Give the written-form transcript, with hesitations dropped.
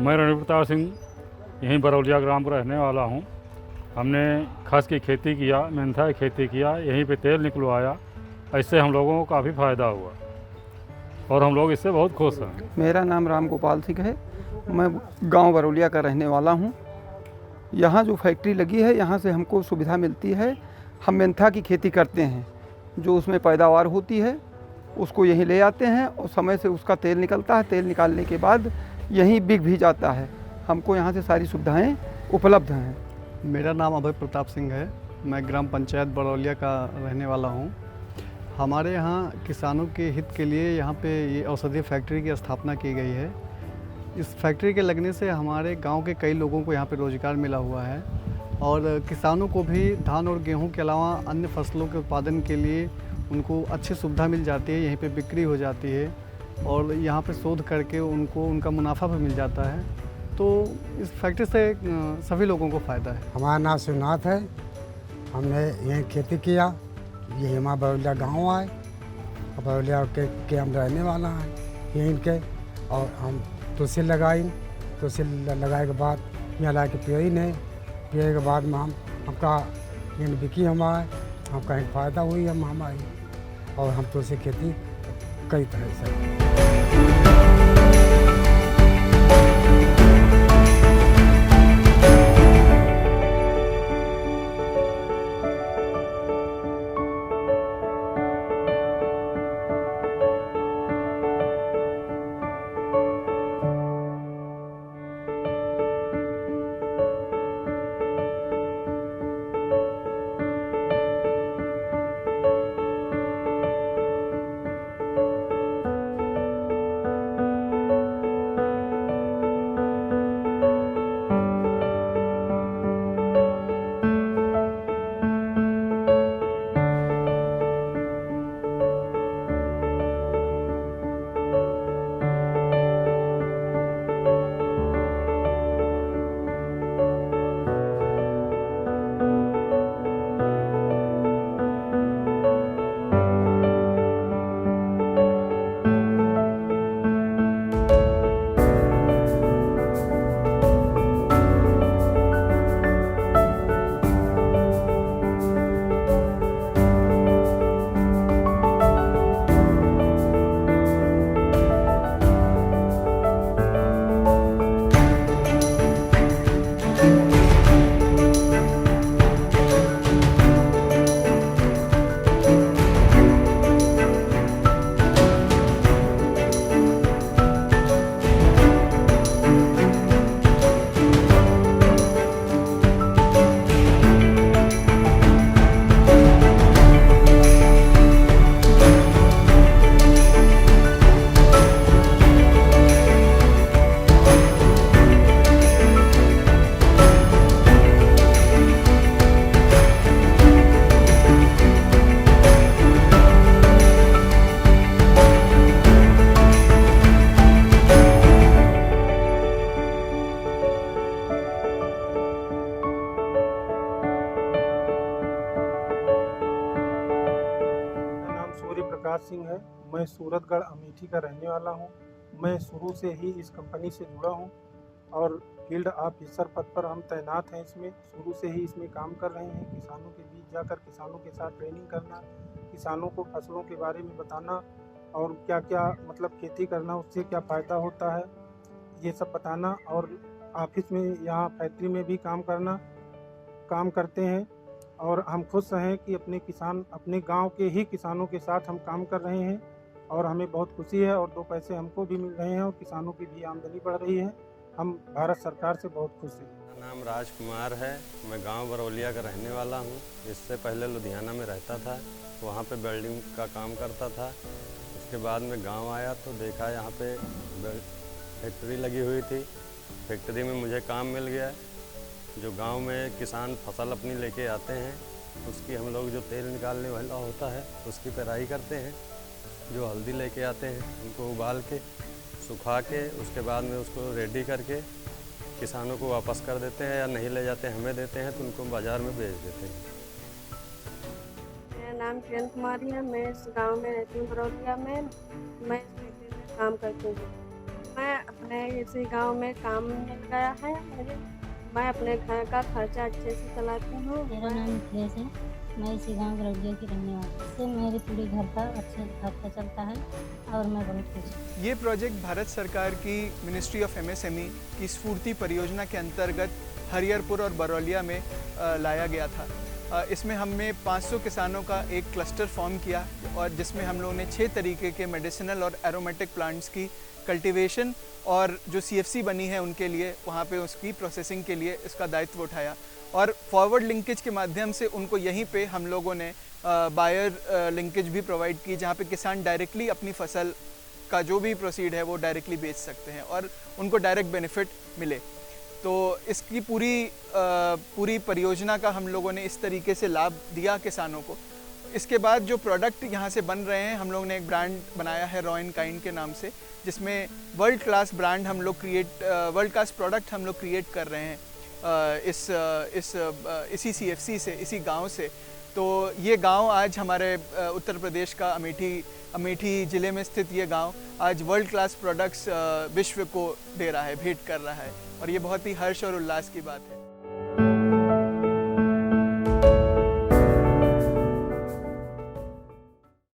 मैं रणवीर प्रताप सिंह यहीं बरौलिया ग्राम का रहने वाला हूँ। हमने खस की खेती किया, मेंथा की खेती किया, यहीं पे तेल निकलवाया। ऐसे हम लोगों को काफ़ी फ़ायदा हुआ और हम लोग इससे बहुत खुश हैं। मेरा नाम राम गोपाल सिंह है। मैं गांव बरौलिया का रहने वाला हूं। यहां जो फैक्ट्री लगी है, यहां से हमको सुविधा मिलती है। हम मेंथा की खेती करते हैं, जो उसमें पैदावार होती है उसको यहीं ले आते हैं और समय से उसका तेल निकलता है। तेल निकालने के बाद यहीं बिक भी जाता है। हमको यहाँ से सारी सुविधाएँ उपलब्ध हैं। मेरा नाम अभय प्रताप सिंह है। मैं ग्राम पंचायत बरौलिया का रहने वाला हूँ। हमारे यहाँ किसानों के हित के लिए यहाँ पे ये औषधीय फैक्ट्री की स्थापना की गई है। इस फैक्ट्री के लगने से हमारे गांव के कई लोगों को यहाँ पे रोज़गार मिला हुआ है और किसानों को भी धान और गेहूं के अलावा अन्य फसलों के उत्पादन के लिए उनको अच्छी सुविधा मिल जाती है। यहीं पे बिक्री हो जाती है और यहाँ पे शोध करके उनको उनका मुनाफा भी मिल जाता है। तो इस फैक्ट्री से सभी लोगों को फ़ायदा है। हमारा नाम शिवनाथ है। हमने यहीं खेती किया। ये हमारा बरौलिया गाँव आए, बरौलिया के हम रहने वाला हैं यहीं के। और हम तुलसी लगाई, तुलसी लगाए के बाद यहाँ ला के पियई नहीं, पिए के बाद में हमका यहाँ बिकी हमारे, हम कहीं फ़ायदा हुई हम हमारी। और हम तुलसी खेती कई तरह से। प्रकाश सिंह है। मैं सूरतगढ़ अमेठी का रहने वाला हूं। मैं शुरू से ही इस कंपनी से जुड़ा हूं और फील्ड ऑफिसर पद पर हम तैनात हैं। इसमें शुरू से ही इसमें काम कर रहे हैं। किसानों के बीच जाकर किसानों के साथ ट्रेनिंग करना, किसानों को फसलों के बारे में बताना और क्या क्या मतलब खेती करना, उससे क्या फ़ायदा होता है, ये सब बताना। और ऑफिस में यहाँ फैक्ट्री में भी काम करते हैं और हम खुश हैं कि अपने गांव के ही किसानों के साथ हम काम कर रहे हैं और हमें बहुत खुशी है और 2 पैसे हमको भी मिल रहे हैं और किसानों की भी आमदनी बढ़ रही है। हम भारत सरकार से बहुत खुश हैं। मेरा नाम राजकुमार है। मैं गांव बरौलिया का रहने वाला हूं। इससे पहले लुधियाना में रहता था, वहां पे वेल्डिंग का काम करता था। उसके बाद में गांव आया तो देखा यहाँ पे फैक्ट्री लगी हुई थी। फैक्ट्री में मुझे काम मिल गया। जो गांव में किसान फसल अपनी लेके आते हैं, उसकी हम लोग जो तेल निकालने वाला होता है उसकी पेराई करते हैं। जो हल्दी लेके आते हैं उनको उबाल के सुखा के उसके बाद में उसको रेडी करके किसानों को वापस कर देते हैं या नहीं ले जाते हमें देते हैं तो उनको बाज़ार में बेच देते हैं। मेरा नाम किरण कुमारी है। मैं इस गांव में रहती हूँ बरौलिया में। मैं इस फैक्ट्री में काम करती हूँ। मैं मैं इसी गांव में काम मिल गया है मुझे। मैं अपने घर का खर्चा अच्छे से चलाती हूँ। मेरा नाम मिथिलेश है। मैं इसी गांव बरौलिया की रहने वाली हूँ। इससे मेरे पूरे घर का अच्छे खर्चा चलता है और मैं बहुत खुश हूँ। ये प्रोजेक्ट भारत सरकार की मिनिस्ट्री ऑफ एमएसएमई की स्फूर्ति परियोजना के अंतर्गत हरिहरपुर और बरौलिया में लाया गया था। इसमें हमने 500 किसानों का एक क्लस्टर फॉर्म किया और जिसमें हम लोगों ने 6 तरीके के मेडिसिनल और एरोमेटिक प्लांट्स की कल्टीवेशन और जो सीएफसी बनी है उनके लिए वहाँ पे उसकी प्रोसेसिंग के लिए इसका दायित्व उठाया और फॉरवर्ड लिंकेज के माध्यम से उनको यहीं पे हम लोगों ने बायर लिंकेज भी प्रोवाइड की, जहाँ पे किसान डायरेक्टली अपनी फसल का जो भी प्रोसीड है वो डायरेक्टली बेच सकते हैं और उनको डायरेक्ट बेनिफिट मिले। तो इसकी पूरी परियोजना का हम लोगों ने इस तरीके से लाभ दिया किसानों को। इसके बाद जो प्रोडक्ट यहाँ से बन रहे हैं, हम लोगों ने एक ब्रांड बनाया है रॉ एंड काइंड के नाम से, जिसमें वर्ल्ड क्लास ब्रांड हम लोग वर्ल्ड क्लास प्रोडक्ट हम लोग क्रिएट कर रहे हैं इसी सीएफसी से, इसी गांव से। तो ये गांव आज हमारे उत्तर प्रदेश का अमेठी ज़िले में स्थित ये गांव आज वर्ल्ड क्लास प्रोडक्ट्स विश्व को दे रहा है, भेंट कर रहा है और ये बहुत ही हर्ष और उल्लास की बात है।